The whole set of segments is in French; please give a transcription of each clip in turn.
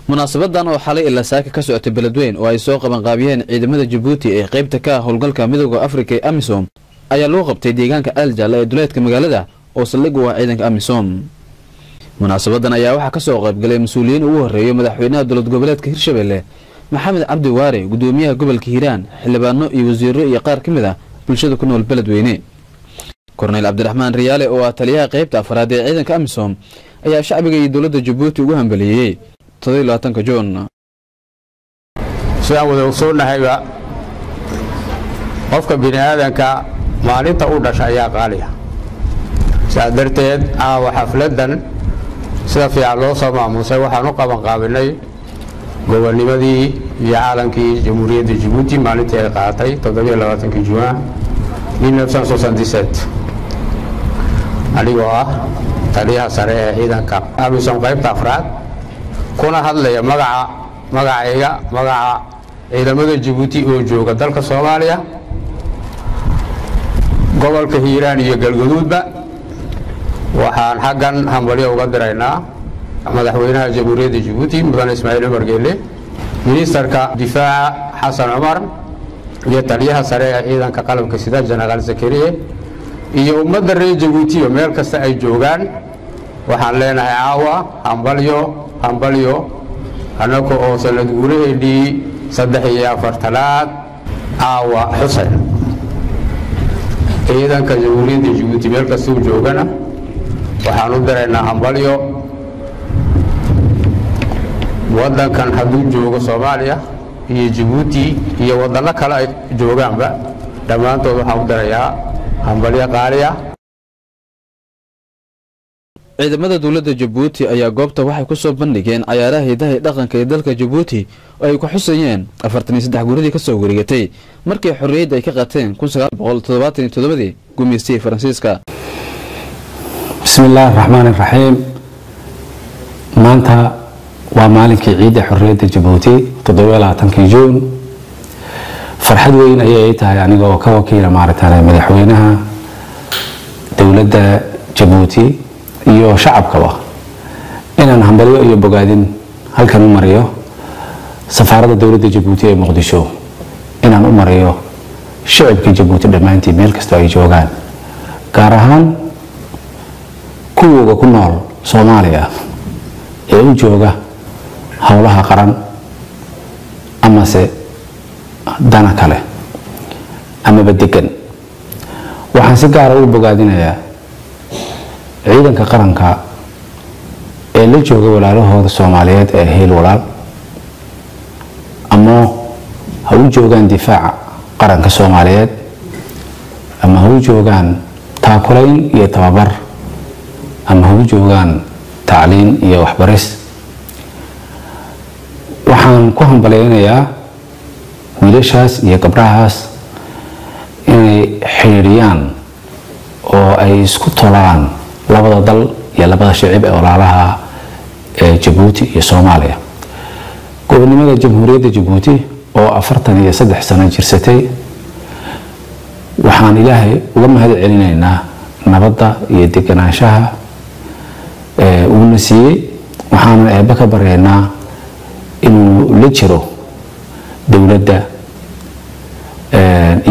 munaasabadan oo xalay ilaa saaka ka socotay beledweyn oo ay soo qaban qaabiyeen ciidamada Djibouti ee qaybta ka howlgalka midowga Afrika ee AMISOM ayaa loo qabtay deegaanka Aljala ee duleedka magaalada oo saldhig u ah ciidanka AMISOM. munaasabadan ayaa waxa ka soo qayb galay mas'uuliyiin ugu horeeyay madaxweynaha dowlad goboleedka Hirshabelle Maxamed Cabdi Waare, gudoomiyaha gobolka Hiiraan, xildhibaano iyo wasiirro iyo qaar kamid ah bulshada ku nool beledweyne. Korneyl Cabdiraxmaan Riyaale oo ah taliyaha qaybta afraad ee ciidanka AMISOM ayaa shacbiga iyo dowladda Djibouti ugu hambaliyay 27 Juun. sidaan wada ogsoonahay qofka bini'aadanka maalinta uu dhashay ayaa qaaliya. sidaa darteed xafladan sida fiican loo soo maamusay waxaan u qaban qaabinay gobonimadii iyo caalankii jamhuuriyadda Djibouti maalintii ay qaadatay 27 Juun 1977 anigoo ah taliyaha sare ee ciidanka AMISOM qaybta afraad kuna hadlaya magaca ciidamada Djibouti oo jooga dalka Soomaaliya gobolka Hiiraan iyo Galgaduudba. waxaan xaggan hambalyo uga diraynaa madaxweynaha jamhuuriyadda Djibouti mudane Ismaaciil Umar Geelle, ministarka difaaca Xasan Cumar iyo taliyaha sare ee ciidanka qalabka sida Jeneraal Zakariya iyo ummadda reer Djibouti meel kasta ay joogaan. waxaan leenahay hambalyo anako oo sanad guuraheedii 43aad xuseen ciidanka jamhuuriyadda Djibouti meel kasta uu joogana waxaan u diraynaa hambalyo. wadankan hadduu joogo Soomaaliya iyo Djibouti iyo wadano kale ay joogaanba dhammaantood waxaan u dirayaa hambalyo qaaliya. ciidamada dowladda Djibouti ayaa goobta waxay ku soo bandhigeen ciyaaraha hidaha iyo dhaqanka ee dalka Djibouti oo ay ku xusayeen 43 guuradii ka soo wareegatay markii xorriyadda ay ka qaateen 1977 gumeystay Faransiiska. bismillaahir rahmaanir rahiim. maanta waa maalinkii ciidda xorriyadda Djibouti 27 Juun. farxad weyn ayay tahay anigoo ka wakiila madaxweynaha dowladda Djibouti iyo shacabkaba inaan hambalyo iyo bogaadin halkan u mariyo safaaradda dowladda Djibouti ee Muqdisho, inaan u mariyo shacabka Djibouti dhammaantii meel kasta ay joogaan, gaar ahaan kuwa ku nool Soomaaliya ee u jooga howlaha qaran ama se dana kale ama degan. waxaan si gaar ah u bogaadinayaa ciidanka qaranka ee la jooga walaalahooda Soomaaliyeed ee heel walaal ama ha u joogaan difaaca qaranka Soomaaliyeed ama ha u joogaan taakulayn iyo tababar ama ha u joogaan tacliin iyo waxbaris. waxaan ku hambaleynayaa wiilashaas iyo gabdhahaas inay xiriiriyaan oo ay isku tolaan labada dal iyo labada shacab ee walaalaha ee Djibouti iyo Soomaaliya. gobonimada jamhuuriyadda Djibouti oo 43 sano jirsatay waxaan Ilaahay uga mahad celinaynaa nabadda iyo deganaanshaha uu na siiyay. waxaan eebba ka baryaynaa inuu la jiro dowladda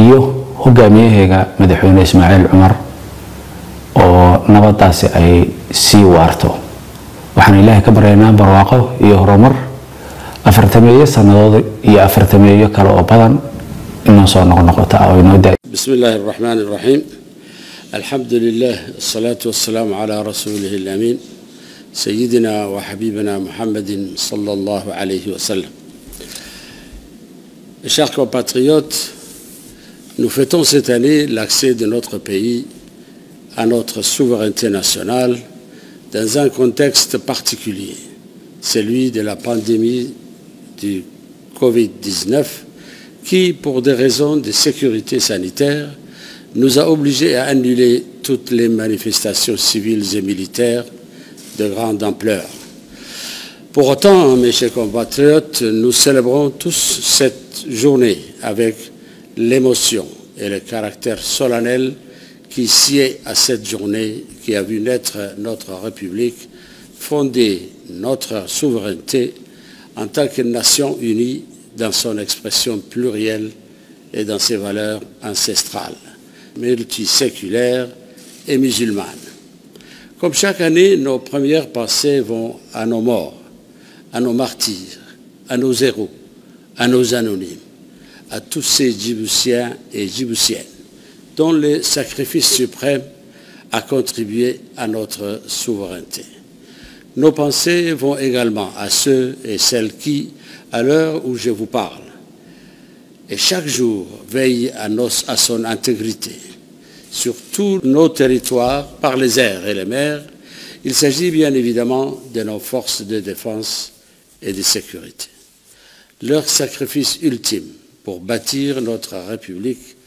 iyo hogaamiyaheega madaxweyne Ismaaciil Umar oo nabadaasi ay sii waarto. waxaan Ilaahay ka baryaynaa barwaaqo iyo horumar 40 sanadood iyo 40 kale oo badan inoo soo noqota oo inoo daa. bismillahir rahmanir rahim. alhamdulillah wassalatu wassalamu ala rasulihil amin sayyidina wa habibina Muhammadin sallallahu alayhi wa sallam. Chers compatriotes, nous fêtons cette année l'accès de notre pays à notre souveraineté nationale dans un contexte particulier, celui de la pandémie du Covid-19 qui, pour des raisons de sécurité sanitaire, nous a obligés à annuler toutes les manifestations civiles et militaires de grande ampleur. Pour autant, mes chers compatriotes, nous célébrons tous cette journée avec l'émotion et le caractère solennel qui sied à cette journée qui a vu naître notre République, fonder notre souveraineté en tant que nation unie dans son expression plurielle et dans ses valeurs ancestrales, multiséculaires et musulmanes. Comme chaque année, nos premières pensées vont à nos morts, à nos martyrs, à nos héros, à nos anonymes, à tous ces Djiboutiens et Djiboutiennes dont le sacrifice suprême a contribué à notre souveraineté. Nos pensées vont également à ceux et celles qui, à l'heure où je vous parle, et chaque jour veillent à son intégrité. Sur tous nos territoires, par les airs et les mers, il s'agit bien évidemment de nos forces de défense et de sécurité. Leur sacrifice ultime pour bâtir notre République,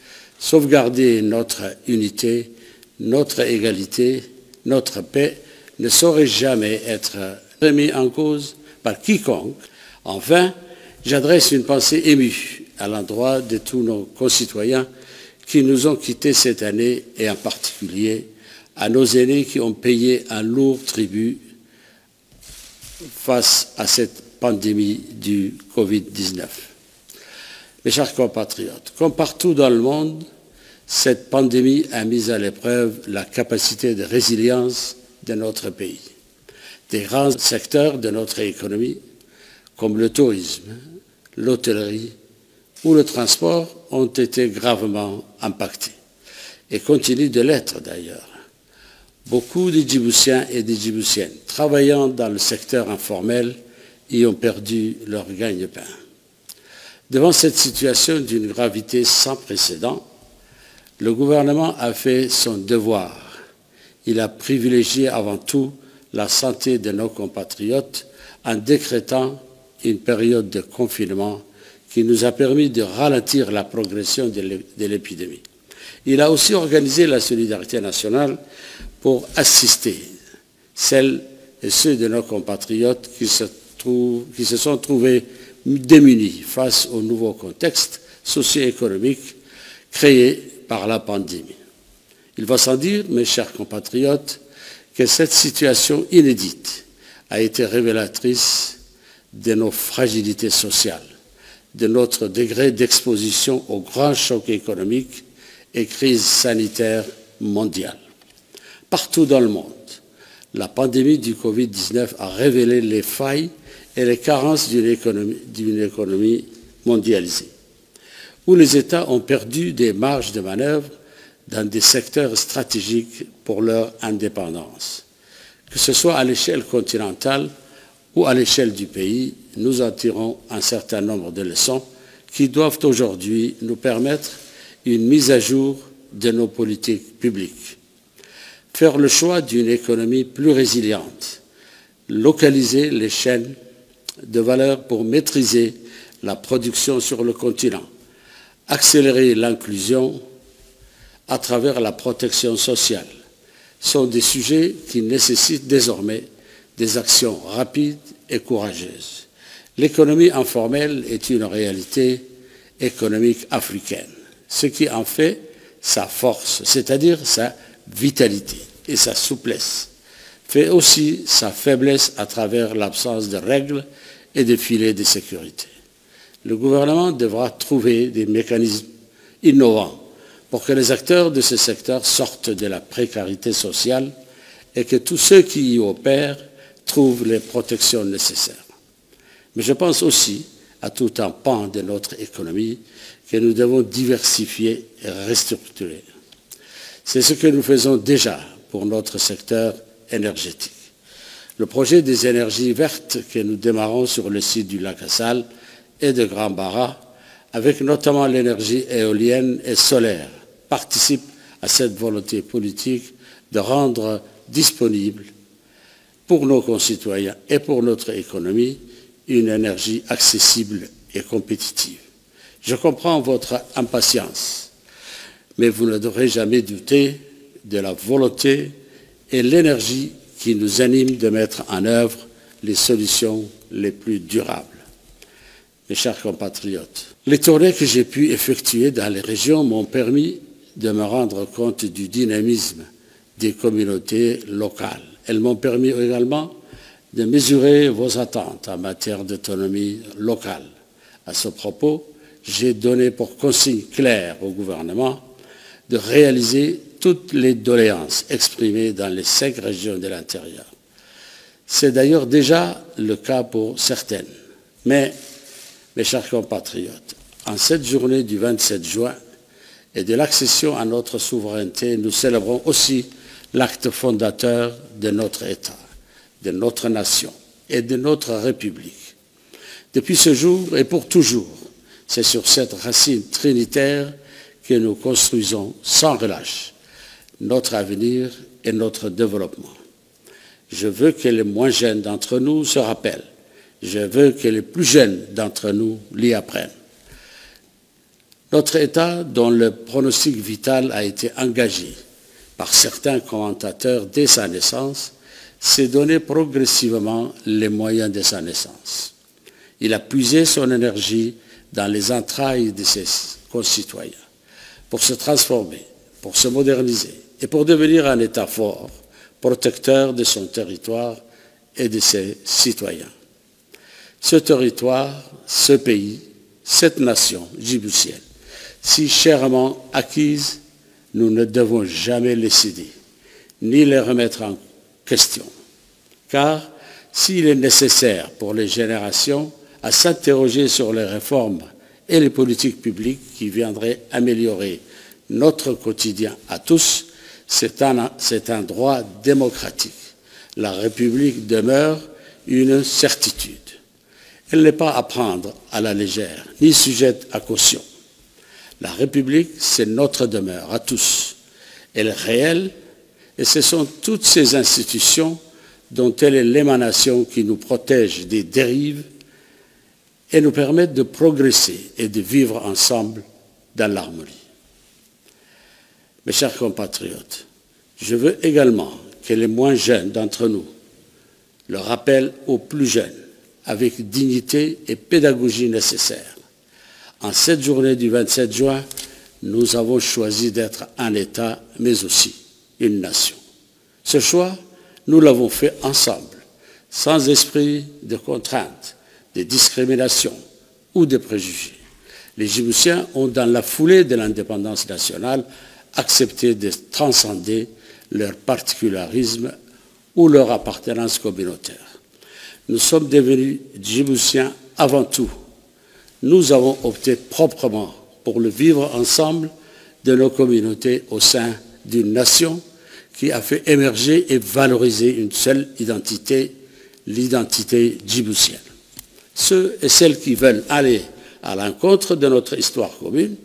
sauvegarder notre unité, notre égalité, notre paix, ne saurait jamais être remis en cause par quiconque. Enfin, j'adresse une pensée émue à l'endroit de tous nos concitoyens qui nous ont quittés cette année et en particulier à nos aînés qui ont payé un lourd tribut face à cette pandémie du Covid-19. Mes chers compatriotes, comme partout dans le monde, cette pandémie a mis à l'épreuve la capacité de résilience de notre pays. Des grands secteurs de notre économie, comme le tourisme, l'hôtellerie ou le transport, ont été gravement impactés et continuent de l'être d'ailleurs. Beaucoup de Djiboutiens et de Djiboutiennes travaillant dans le secteur informel y ont perdu leur gagne-pain. Devant cette situation d'une gravité sans précédent, le gouvernement a fait son devoir. Il a privilégié avant tout la santé de nos compatriotes en décrétant une période de confinement qui nous a permis de ralentir la progression de l'épidémie. Il a aussi organisé la solidarité nationale pour assister celles et ceux de nos compatriotes qui se sont trouvés démunis face au nouveau contexte socio-économique créé par la pandémie. Il va sans dire, mes chers compatriotes, que cette situation inédite a été révélatrice de nos fragilités sociales, de notre degré d'exposition aux grands chocs économiques et crises sanitaires mondiales. Partout dans le monde, la pandémie du Covid-19 a révélé les failles et les carences d'une économie mondialisée, où les États ont perdu des marges de manœuvre dans des secteurs stratégiques pour leur indépendance. Que ce soit à l'échelle continentale ou à l'échelle du pays, nous en tirons un certain nombre de leçons qui doivent aujourd'hui nous permettre une mise à jour de nos politiques publiques. Faire le choix d'une économie plus résiliente, localiser les chaînes de valeur pour maîtriser la production sur le continent, accélérer l'inclusion à travers la protection sociale sont des sujets qui nécessitent désormais des actions rapides et courageuses. L'économie informelle est une réalité économique africaine, ce qui en fait sa force, c'est-à-dire sa vitalité et sa souplesse, fait aussi sa faiblesse à travers l'absence de règles et de filets de sécurité. Le gouvernement devra trouver des mécanismes innovants pour que les acteurs de ce secteur sortent de la précarité sociale et que tous ceux qui y opèrent trouvent les protections nécessaires. Mais je pense aussi à tout un pan de notre économie que nous devons diversifier et restructurer. C'est ce que nous faisons déjà pour notre secteur énergétique. Le projet des énergies vertes que nous démarrons sur le site du lac Assal et de Grand Barra, avec notamment l'énergie éolienne et solaire, participe à cette volonté politique de rendre disponible pour nos concitoyens et pour notre économie une énergie accessible et compétitive. Je comprends votre impatience, mais vous ne devrez jamais douter de la volonté et l'énergie qui nous animent de mettre en œuvre les solutions les plus durables. Mes chers compatriotes, les tournées que j'ai pu effectuer dans les régions m'ont permis de me rendre compte du dynamisme des communautés locales. Elles m'ont permis également de mesurer vos attentes en matière d'autonomie locale. À ce propos, j'ai donné pour consigne claire au gouvernement de réaliser toutes les doléances exprimées dans les 5 régions de l'intérieur. C'est d'ailleurs déjà le cas pour certaines. Mais, mes chers compatriotes, en cette journée du 27 juin et de l'accession à notre souveraineté, nous célébrons aussi l'acte fondateur de notre État, de notre nation et de notre République. Depuis ce jour et pour toujours, c'est sur cette racine trinitaire que nous construisons sans relâche notre avenir et notre développement. Je veux que les moins jeunes d'entre nous se rappellent. Je veux que les plus jeunes d'entre nous l'y apprennent. Notre État, dont le pronostic vital a été engagé par certains commentateurs dès sa naissance, s'est donné progressivement les moyens de sa naissance. Il a puisé son énergie dans les entrailles de ses concitoyens pour se transformer, pour se moderniser et pour devenir un État fort, protecteur de son territoire et de ses citoyens. Ce territoire, ce pays, cette nation djiboutienne, si chèrement acquise, nous ne devons jamais les céder, ni les remettre en question. Car s'il est nécessaire pour les générations à s'interroger sur les réformes et les politiques publiques qui viendraient améliorer notre quotidien à tous, c'est un droit démocratique. La République demeure une certitude. Elle n'est pas à prendre à la légère, ni sujette à caution. La République, c'est notre demeure à tous. Elle est réelle et ce sont toutes ces institutions dont elle est l'émanation qui nous protègent des dérives et nous permettent de progresser et de vivre ensemble dans l'harmonie. Mes chers compatriotes, je veux également que les moins jeunes d'entre nous le rappellent aux plus jeunes avec dignité et pédagogie nécessaire. En cette journée du 27 juin, nous avons choisi d'être un État, mais aussi une nation. Ce choix, nous l'avons fait ensemble, sans esprit de contrainte, de discrimination ou de préjugés. Les Djiboutiens ont, dans la foulée de l'indépendance nationale, accepté de transcender leur particularisme ou leur appartenance communautaire. Nous sommes devenus Djiboutiens avant tout. Nous avons opté proprement pour le vivre ensemble de nos communautés au sein d'une nation qui a fait émerger et valoriser une seule identité, l'identité djiboutienne. Ceux et celles qui veulent aller à l'encontre de notre histoire commune,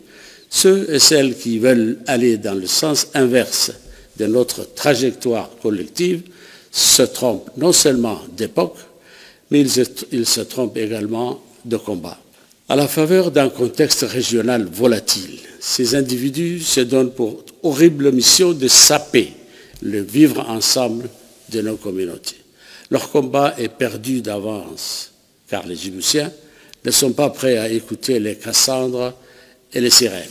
ceux et celles qui veulent aller dans le sens inverse de notre trajectoire collective se trompent non seulement d'époque, mais ils se trompent également de combat. À la faveur d'un contexte régional volatile, ces individus se donnent pour horrible mission de saper le vivre ensemble de nos communautés. Leur combat est perdu d'avance, car les Djiboutiens ne sont pas prêts à écouter les Cassandres et les sirènes.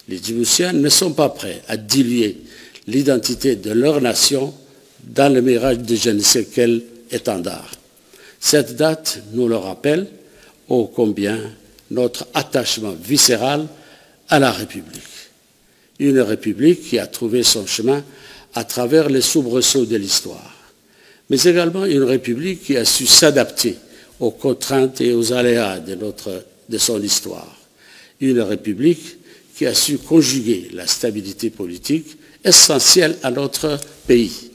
Les Djiboutiens ne sont pas prêts à diluer l'identité de leur nation dans le mirage de je ne sais quel étendard. Cette date nous le rappelle ô combien notre attachement viscéral à la République. Une République qui a trouvé son chemin à travers les soubresauts de l'histoire, mais également une République qui a su s'adapter aux contraintes et aux aléas de son histoire. Une République qui a su conjuguer la stabilité politique essentielle à notre pays,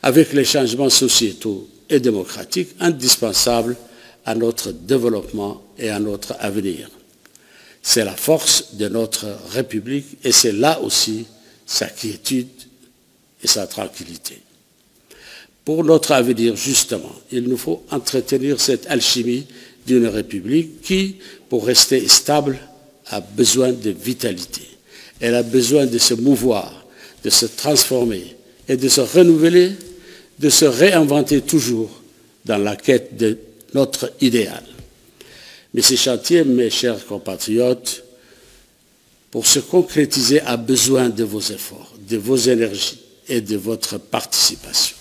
avec les changements sociétaux et démocratiques indispensables à notre développement et à notre avenir. C'est la force de notre République et c'est là aussi sa quiétude et sa tranquillité. Pour notre avenir, justement, il nous faut entretenir cette alchimie d'une République qui, pour rester stable, a besoin de vitalité. Elle a besoin de se mouvoir, de se transformer et de se renouveler, de se réinventer toujours dans la quête de notre idéal. Mais ces chantiers, mes chers compatriotes, pour se concrétiser, a besoin de vos efforts, de vos énergies et de votre participation.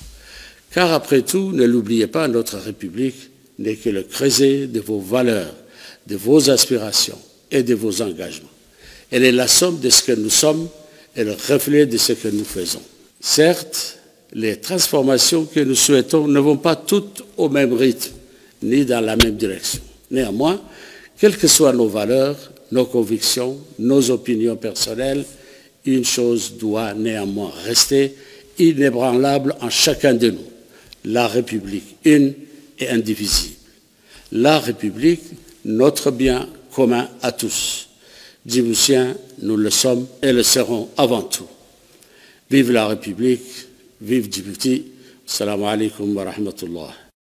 Car après tout, ne l'oubliez pas, notre République n'est que le creuset de vos valeurs, de vos aspirations et de vos engagements. Elle est la somme de ce que nous sommes et le reflet de ce que nous faisons. Certes, les transformations que nous souhaitons ne vont pas toutes au même rythme, ni dans la même direction. Néanmoins, quelles que soient nos valeurs, nos convictions, nos opinions personnelles, une chose doit néanmoins rester inébranlable en chacun de nous. La République une et indivisible. La République, notre bien commun à tous. Djiboutiens, nous le sommes et le serons avant tout. Vive la République, vive Djibouti. Assalamu alaikum wa rahmatullah.